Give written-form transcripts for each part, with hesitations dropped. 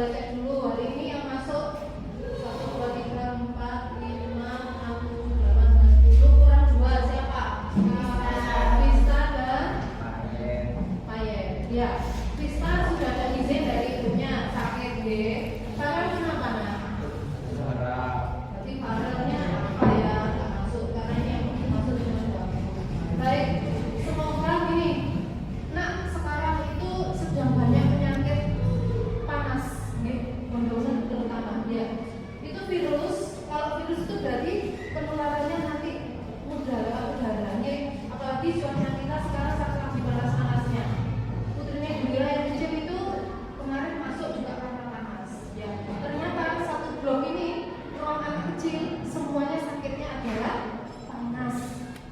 cek dulu hari ini yang masuk 1, 2, 3, 4, 5, 6, 7, 8, 10 kurang 2 siapa? Vista dan Payen. Ya, Vista sudah ada izin dari ibunya sakit D. Farel kenapa nak? Berarti Farelnya apa ya? Nggak masuk karena ini yang masuk cuma 2. Baik, semoga gini. Nak, sekarang itu sedang banyak penyakit panas, mudah-mudahan terutama ya. Itu virus, kalau virus itu berarti penularannya nanti mudah lewat udara, apalagi cuaca kita sekarang sangat lagi panas-panasnya. Putrinya Gembira yang kecil itu kemarin masuk juga karena panas. Ya, ternyata satu blok ini ruang anak kecil semuanya sakitnya adalah panas.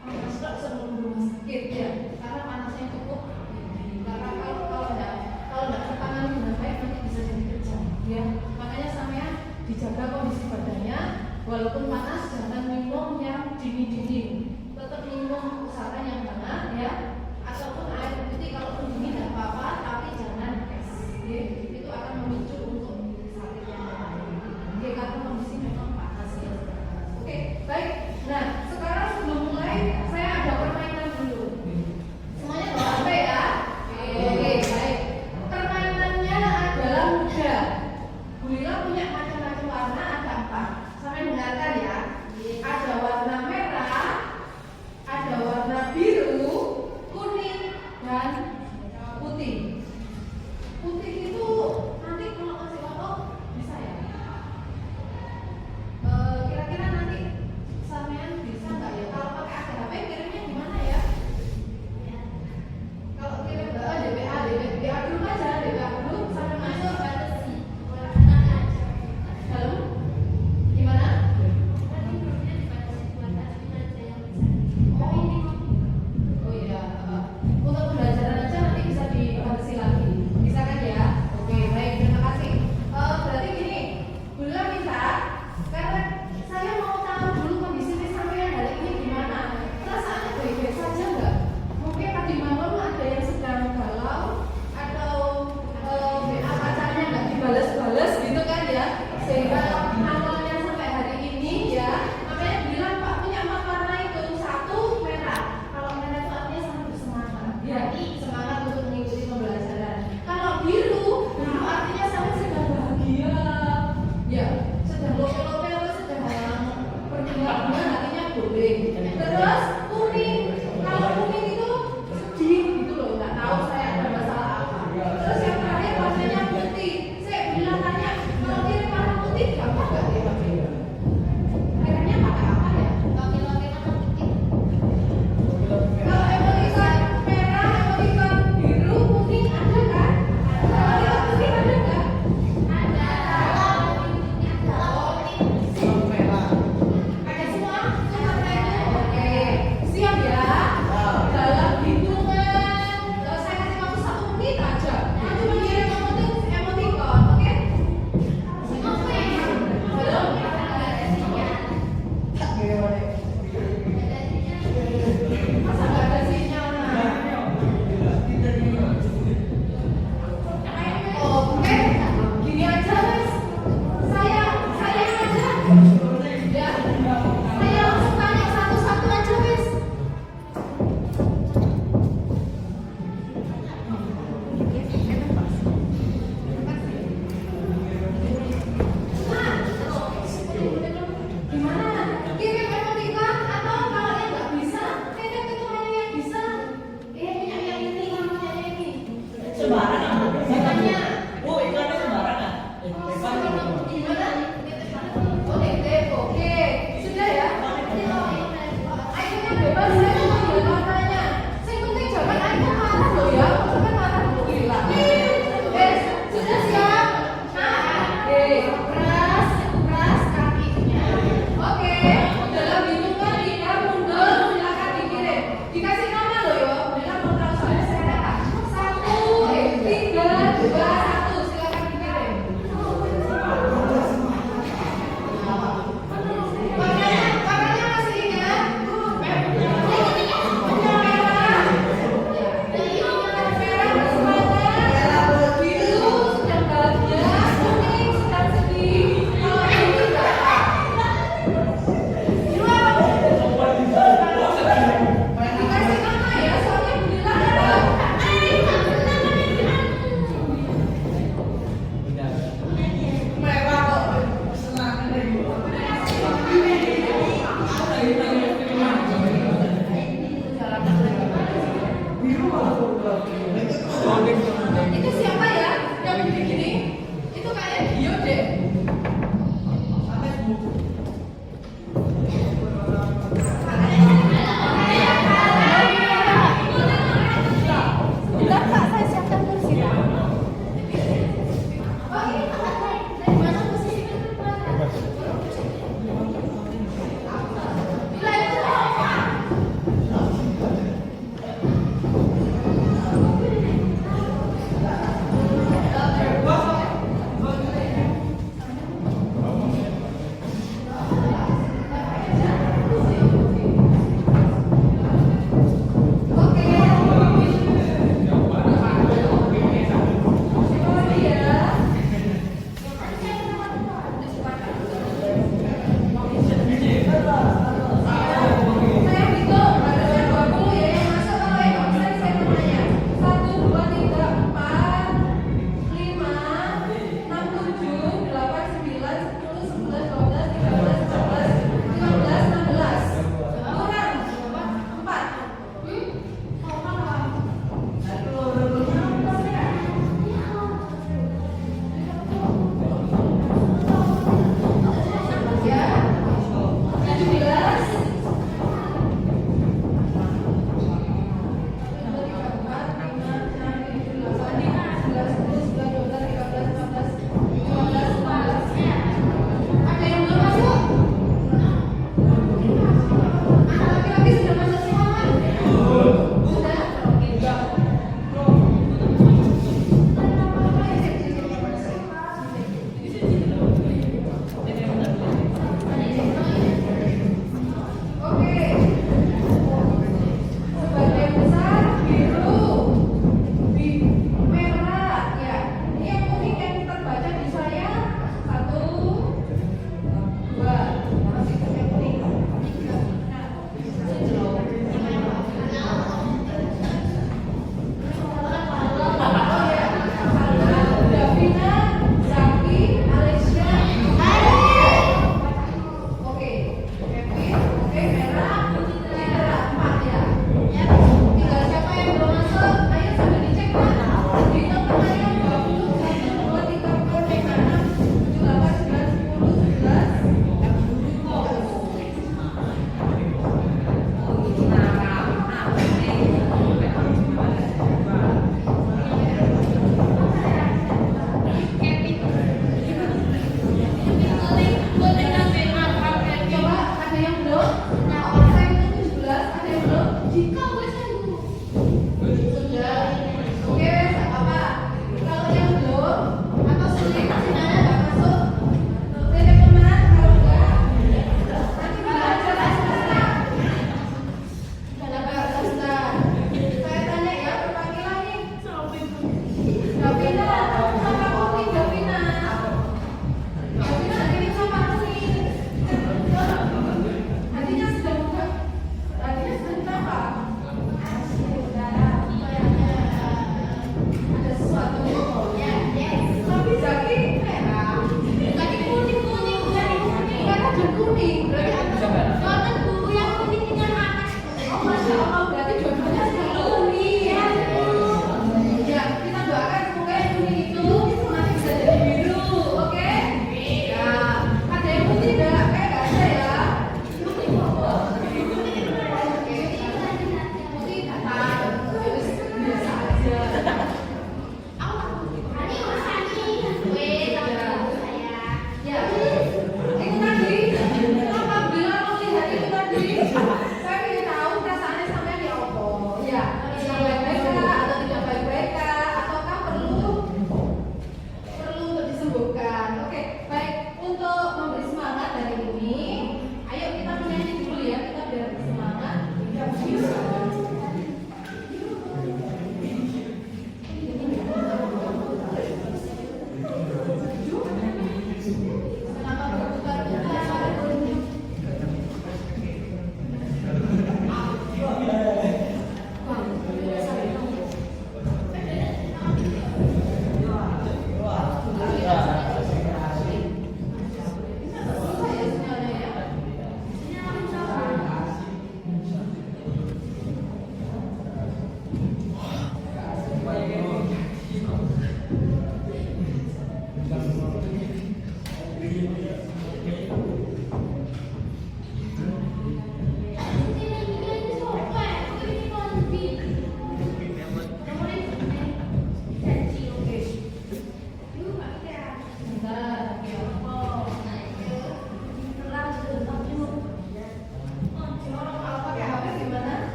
Panas kok sebelum rumah sakit ya, karena panasnya cukup tinggi. Karena kalau nggak tertangani dengan baik nanti bisa jadi kejang. Ya, makanya sampean dijaga kondisi badannya, walaupun panas jangan minum yang dingin-dingin. Tetap minum usahakan yang hangat ya, ataupun air putih kalau dingin tidak apa-apa, tapi jangan es. Ya, itu akan memicu untuk sakit yang lain. Ya, karena kondisi memang panas ya. Oke, baik. Nah, sekarang sebelum mulai saya ada permainan dulu. Semuanya bawa HP ya. Oke, baik. Permainannya adalah mudah. Bu Lila punya macam-macam warna, ada 4. Sampai dengarkan ya. Ada warna merah, ada warna biru, kuning, dan putih. Putih itu nanti kalau kasih foto bisa ya. Kira-kira nanti sampean bisa nggak ya? Kalau pakai HP kirimnya gimana ya? Kalau kirim DPA dulu aja, DPA dulu sampai masuk dalam gimana? Oh iya, untuk pembelajaran aja nanti bisa dibatasi lagi, bisa kan ya? Oke, baik, terima kasih. Berarti gini, Bu Lila minta, karena saya mau tahu dulu kondisi sampean hari ini gimana. Perasaannya baik-baik saja nggak? Mungkin tadi malam ada yang sedang galau atau WA pacarnya nggak dibales-bales gitu kan ya, sehingga awalnya sampai hari ini ya, makanya bilang Pak punya 4 warna itu, 1 merah. Kalau merah itu artinya sangat bersemangat, ya, semangat untuk mengikuti pembelajaran. Kalau biru artinya sangat sedang bahagia, ya, sedang lope-lope atau sedang berbunga-bunga hatinya boleh. Terus kuning, kalau kuning itu sedih gitu loh, nggak tahu saya ada masalah apa. Terus yang terakhir warnanya putih. Saya bilang tanya, kalau kirim warna putih gampang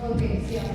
Oke, siap.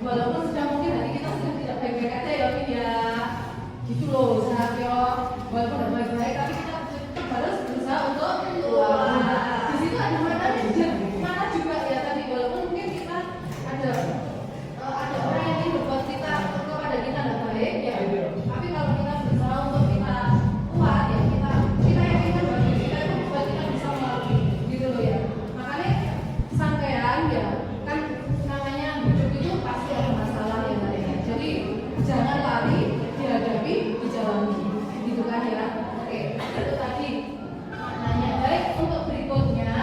Walaupun sudah mungkin hati kita sudah tidak baik-baik aja ya, Vin ya. Gitu loh, sehat ya. Walaupun tidak baik-baik, tapi kita harus berusaha untuk di situ ada mana juga ya tadi. Walaupun mungkin kita ada orang yang ingin berbuat kita kepada kita tidak baik ya. Tapi kalau kita berusaha untuk kita kuat ya, kita yakinkan bahwa kita itu buat kita bisa melalui gitu loh ya. Makanya sampean ya kan namanya hidup itu pasti ada masalah ya tadi ya. Jadi jangan lari, dihadapi, dijalani gitu kan ya. Oke, itu tadi maknanya. Baik, untuk berikutnya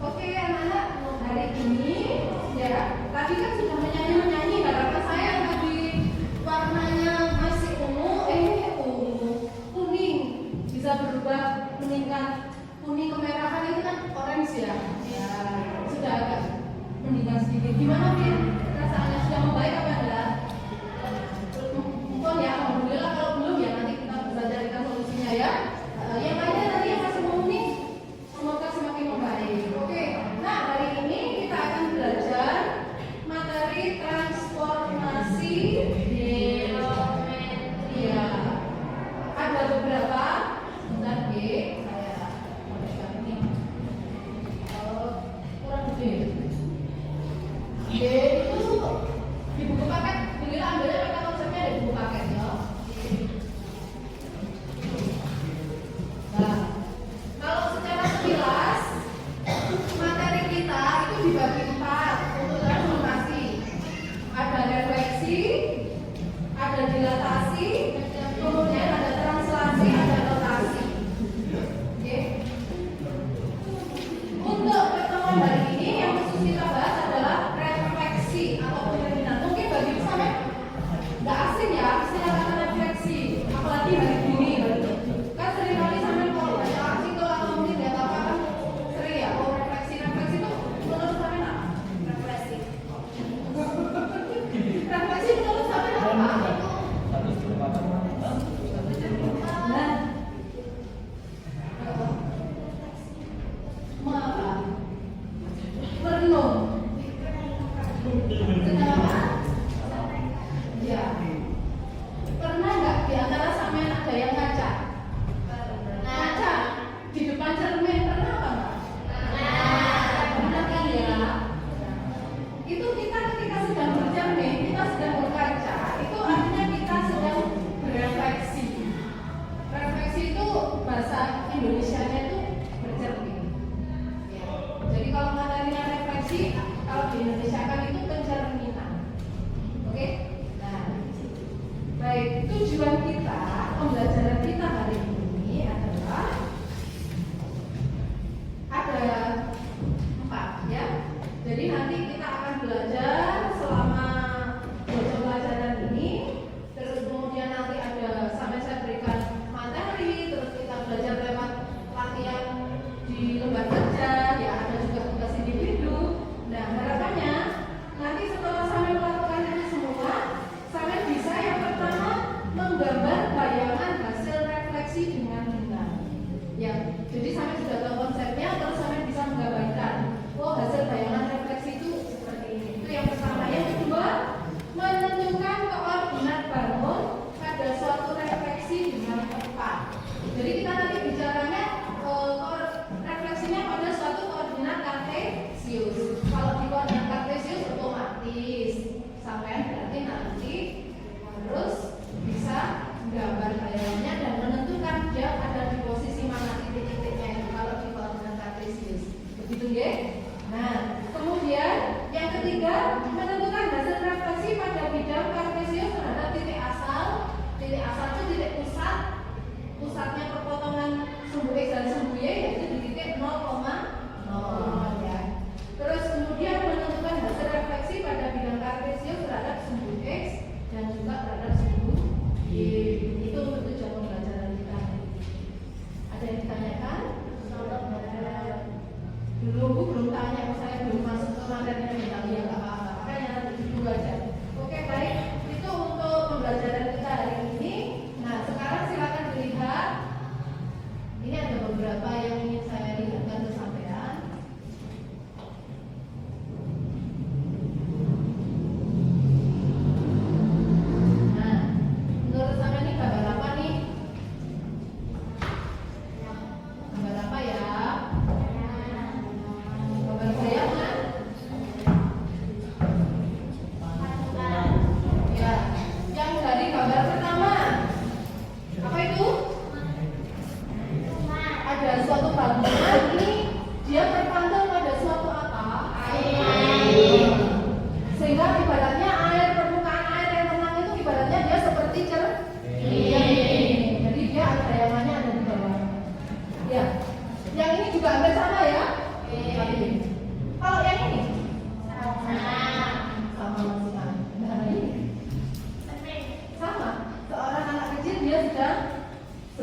oke anak-anak, hari ini ya tadi kan sudah menyanyi harapan saya yang tadi warnanya masih ungu kuning bisa berubah meningkat kuning kemerahan itu kan orange ya. Ya sudah agak meningkat sedikit. Gimana Vin? Perasaannya sudah membaik apa enggak? Mungkin ya alhamdulillah, kalau belum ya nanti kita bisa carikan solusinya ya. Yang lainnya tadi yang masih mau kuning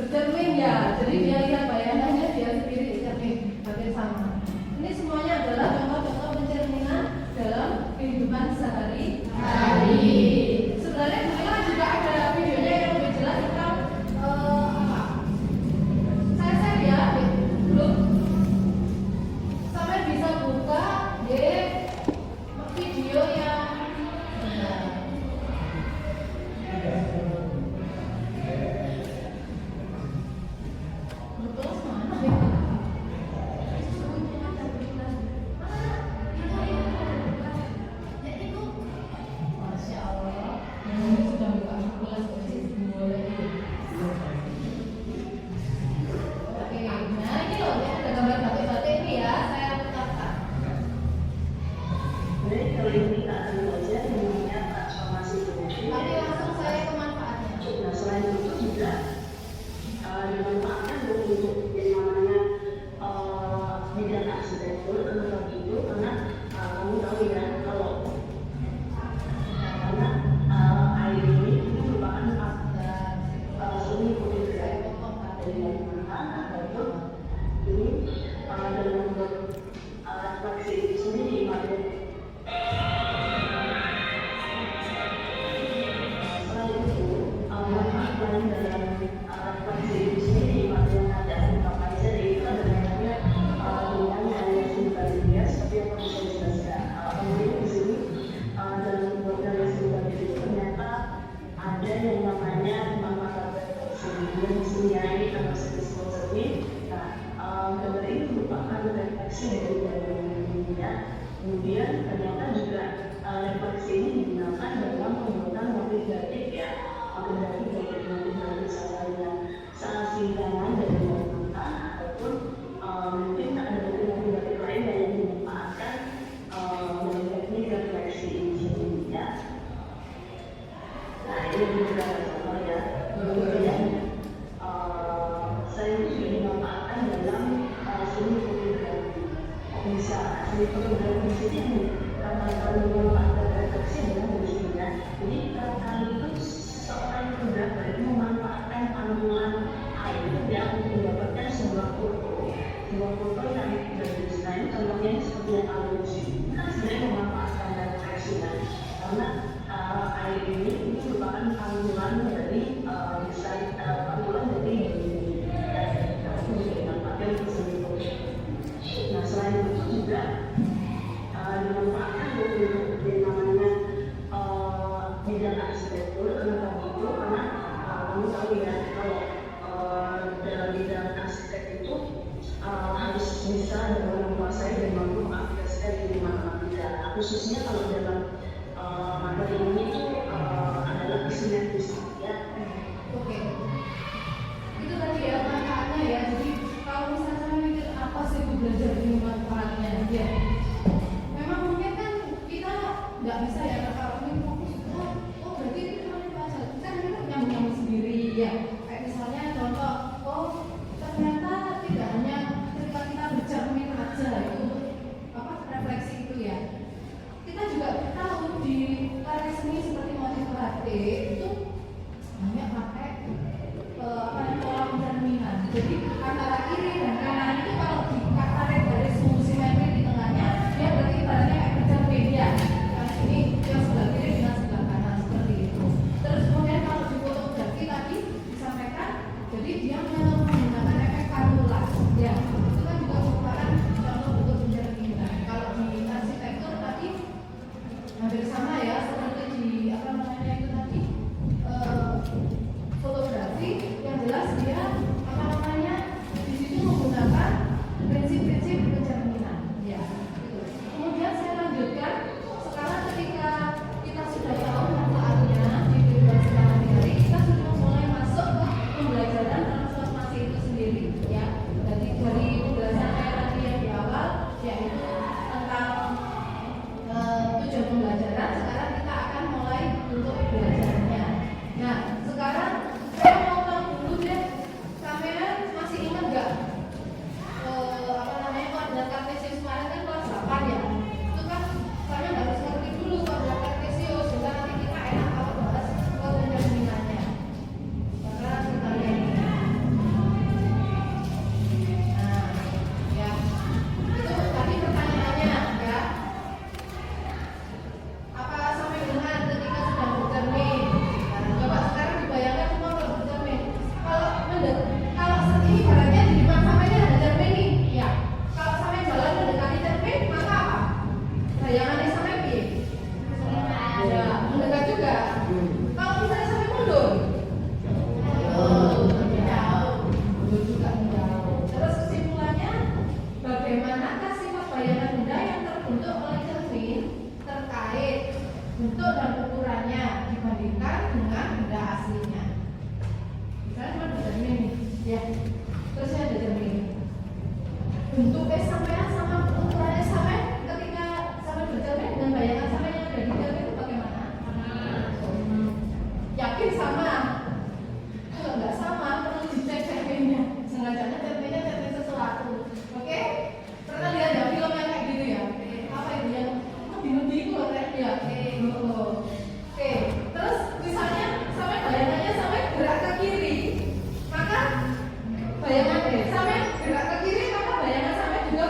bercermin ya, jadi dia lihat bayangannya dia sendiri cermin, hampir sama. Ini Kemudian ternyata juga refleksi ini digunakan dalam pembuatan motif batik ya, motif misalnya saat simpangan dari mata ataupun mungkin ada motif batik lain yang dimanfaatkan dari teknik refleksi ini ya. Nah ini beberapa contoh ya. Kemudian saya juga dimanfaatkan dalam seni fotografi. Bisa seni fotografi ini karena kalau memanfaatkan refleksi adalah musiknya. Jadi kali itu seorang fotografer itu memanfaatkan pantulan air yang mendapatkan sebuah foto yang bagus. Nah ini contohnya seperti yang kalian lihat. Kan sebenarnya memanfaatkan refleksi karena air ini merupakan pantulan dari desain pantulan dari dimanfaatkan untuk seni foto. Nah selain itu juga dimanfaatkan untuk yang namanya bidang arsitektur. Kenapa begitu? Karena kamu tahu ya kalau dalam bidang arsitek itu harus bisa dalam menguasai dan mampu mengaplikasikan ilmu matematika. Khususnya kalau dalam materi ini itu adalah simetris ya. Oke. Itu tadi ya manfaatnya ya. Jadi kalau misalnya saya mikir apa sih itu belajar ilmu manfaatnya ya. Memang mungkin kan kita nggak bisa ya kalau ini fokus oh berarti itu cuma itu aja. Kita kan nyambung sendiri ya. Kayak misalnya contoh, oh ternyata tidak hanya ketika kita bercermin aja itu apa refleksi itu ya. Kita juga tahu di karya seni seperti motif batik itu banyak pakai pola pencerminan. Jadi antara kiri dan kanan itu kalau ditarik garis simetri di tengahnya, dia berarti ibaratnya kayak bercermin ya. Karena ini yang sebelah kiri dengan sebelah kanan seperti itu. Terus kemudian kalau di fotografi tadi disampaikan, jadi dia menggunakan efek pantulan. Ya, itu kan juga merupakan contoh bentuk pencerminan. Kalau di arsitektur tadi hampir sama ya, seperti di apa namanya itu tadi fotografi yang jelas dia apa namanya di situ menggunakan prinsip-prinsip pencerminan ya gitu. Kemudian saya lanjutkan sekarang ketika kita sudah tahu manfaatnya di kehidupan sehari-hari, kita sudah mulai masuk ke pembelajaran transformasi itu sendiri ya. Jadi dari pembahasan saya tadi yang di awal yaitu tentang tujuan pembelajaran, sekarang kita akan mulai untuk belajarnya. Nah, sekarang saya mau tahu dulu deh, kalian masih ingat nggak apa namanya koordinat kartesius kemarin kan kelas 8 ya? Itu kan kalian harus ngerti dulu koordinat kartesius, sehingga nanti kita enak kalau bahas pencerminannya. Karena kita lihat ini. Nah, ya itu tadi pertanyaannya ya. Apa sampai dengan ketika sudah bercermin? Nah, coba sekarang dibayangkan semua kalau bercermin. Kalau ini ibaratnya di depan sampainya ada cermin nih, ya. Kalau sampai jalan mendekati cermin, maka apa? Bayangannya sampai piye? Ya, mendekat juga. Kalau misalnya sampai mundur, mundur juga menjauh. Terus kesimpulannya, bagaimanakah sifat bayangan benda yang terbentuk oleh cermin terkait bentuk dan ukurannya dibandingkan dengan benda aslinya? Misalnya cuma ada cermin nih, ya. Terus ada cermin. Bentuknya sampai sama ukurannya sampai ketika sampai bercermin dengan bayangan sampai yang ada di cermin itu bagaimana? Yakin sama? Kalau nggak sama, perlu dicek cerminnya. Sengaja cerminnya cermin sesuatu. Oke? Pernah lihat ya film yang kayak gitu ya? Apa itu yang lebih itu loh ya? Oke. Terus misalnya sampai bayangannya sampai gerak ke kiri, maka bayangan sampai gerak ke kiri, maka bayangan sampai juga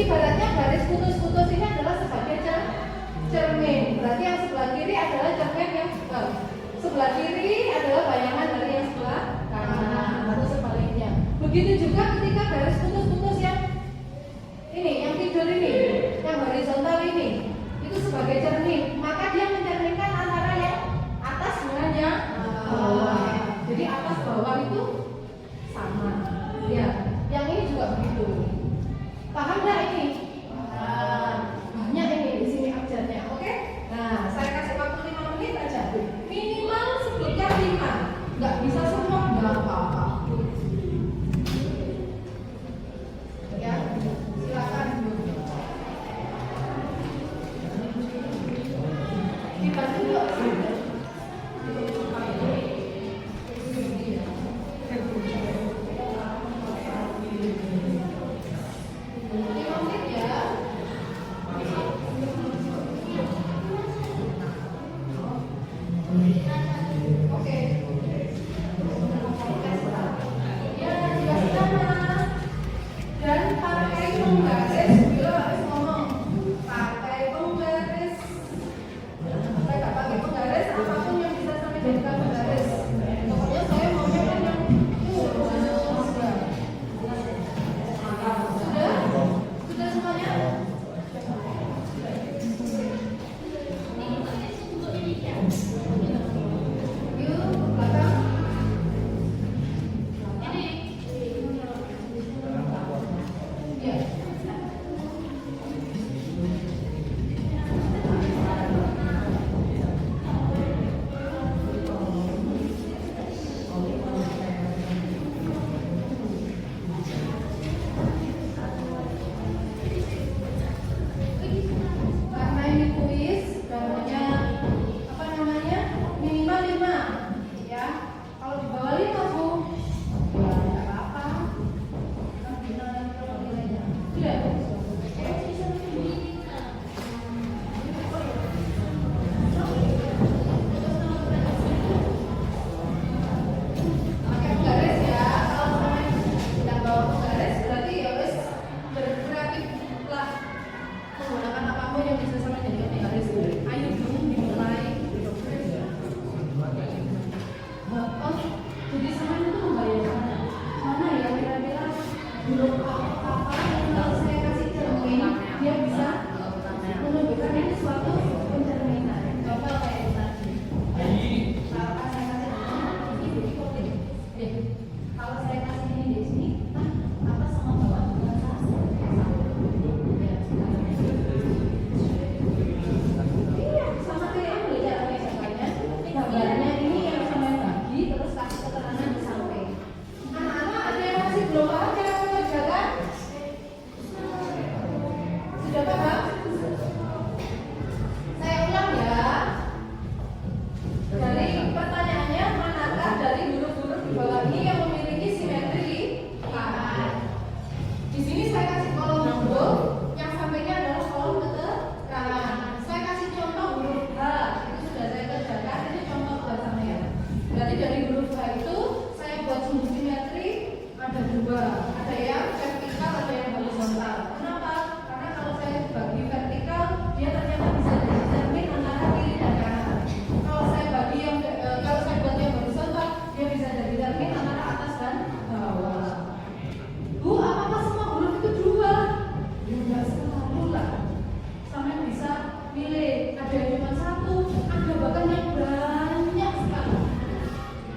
ibaratnya garis putus-putus ini adalah sebagai cermin. Berarti yang sebelah kiri adalah cermin yang sebelah kiri adalah bayangan dari yang sebelah kanan atau sebaliknya. Begitu juga ketika garis putus-putus yang ini, yang tidur ini, yang horizontal ini, itu sebagai cermin. Maka dia mencerminkan antara yang atas dengan yang bawah. Jadi atas bawah itu sama. Ya, yang ini juga begitu. Paham nggak ini? Banyak ini di sini abjadnya, oke? Nah, saya kasih waktu 5 menit aja. Minimal sebutkan 5. Nggak bisa semua, nggak apa-apa. Ya, silakan. Dibantu yuk.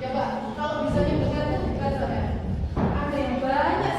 Coba kalau bisa nyebutkan itu bukan saya. Ada yang banyak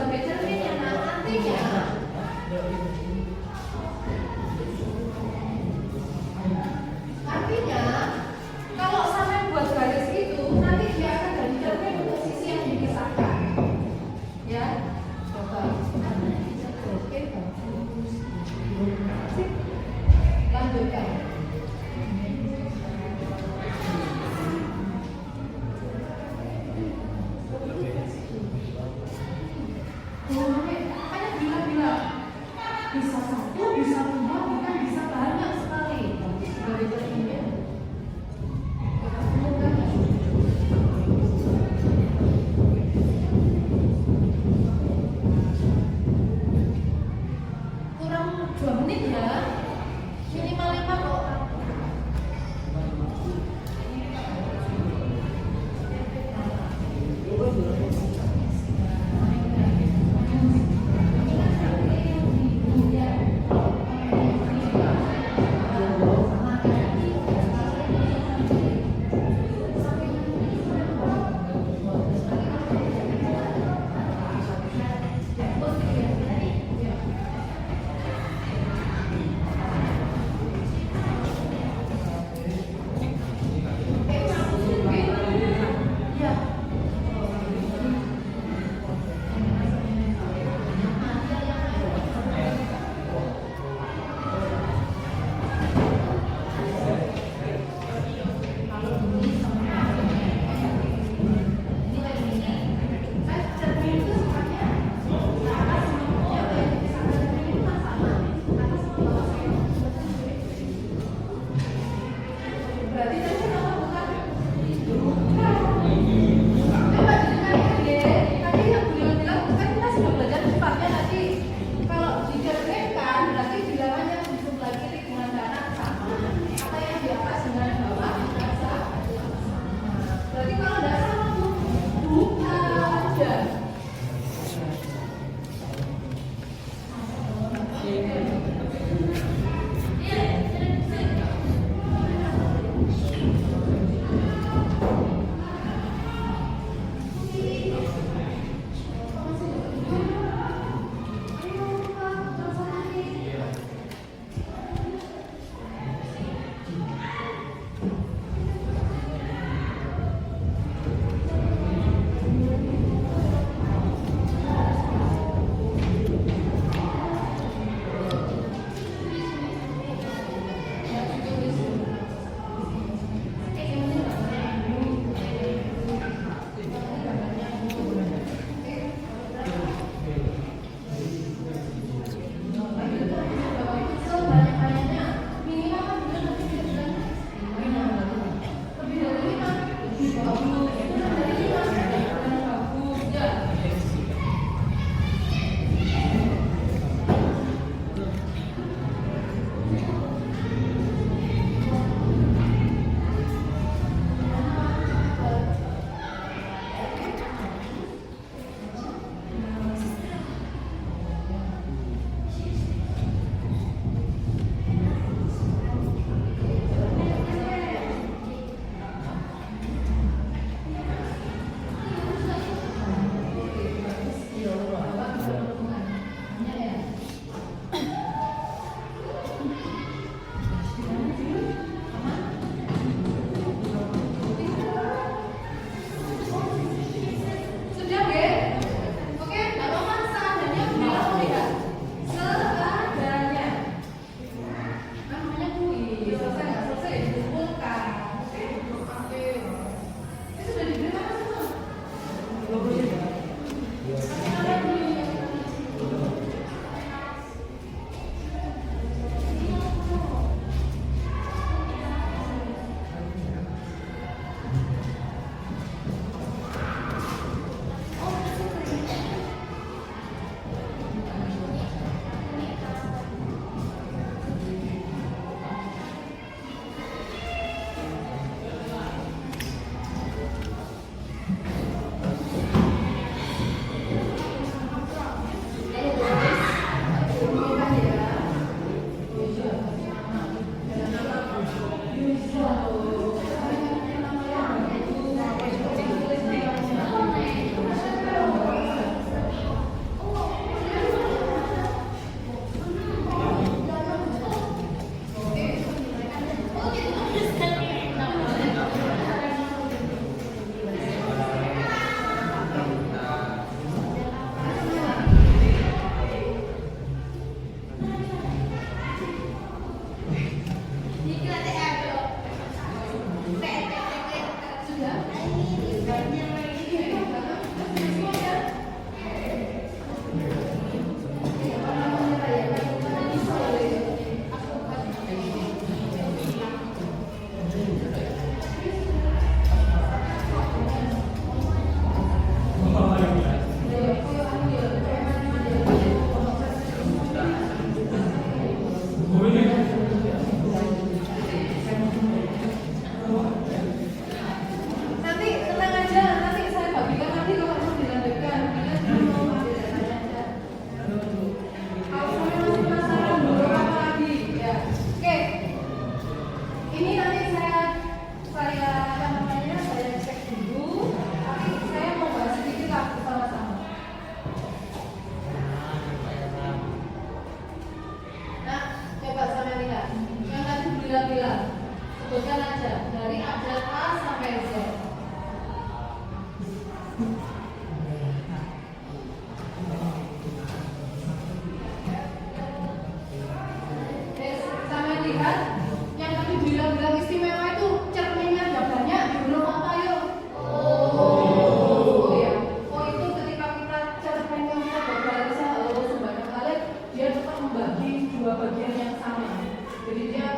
sebagai cerminnya. Nah, artinya kalau sampai buat garis itu nanti dia akan jadi cermin untuk sisi yang dipisahkan. Ya, coba. Oke, lanjutkan. Sama lihat yang tadi bilang istimewa itu cerminnya ada banyak di huruf apa yuk? Oh ya, oh itu ketika kita cerminnya kita berbarisnya sebanyak kali dia tetap membagi dua bagian yang sama. Jadi dia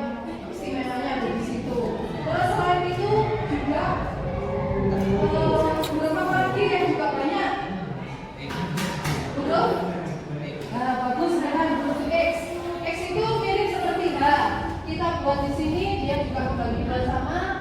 istimewanya ada di situ. Terus selain itu juga huruf apa lagi yang juga banyak? Huruf? Nah, bagus dengan huruf X. X itu mirip seperti H. Kita buat di sini dia juga kembali bersama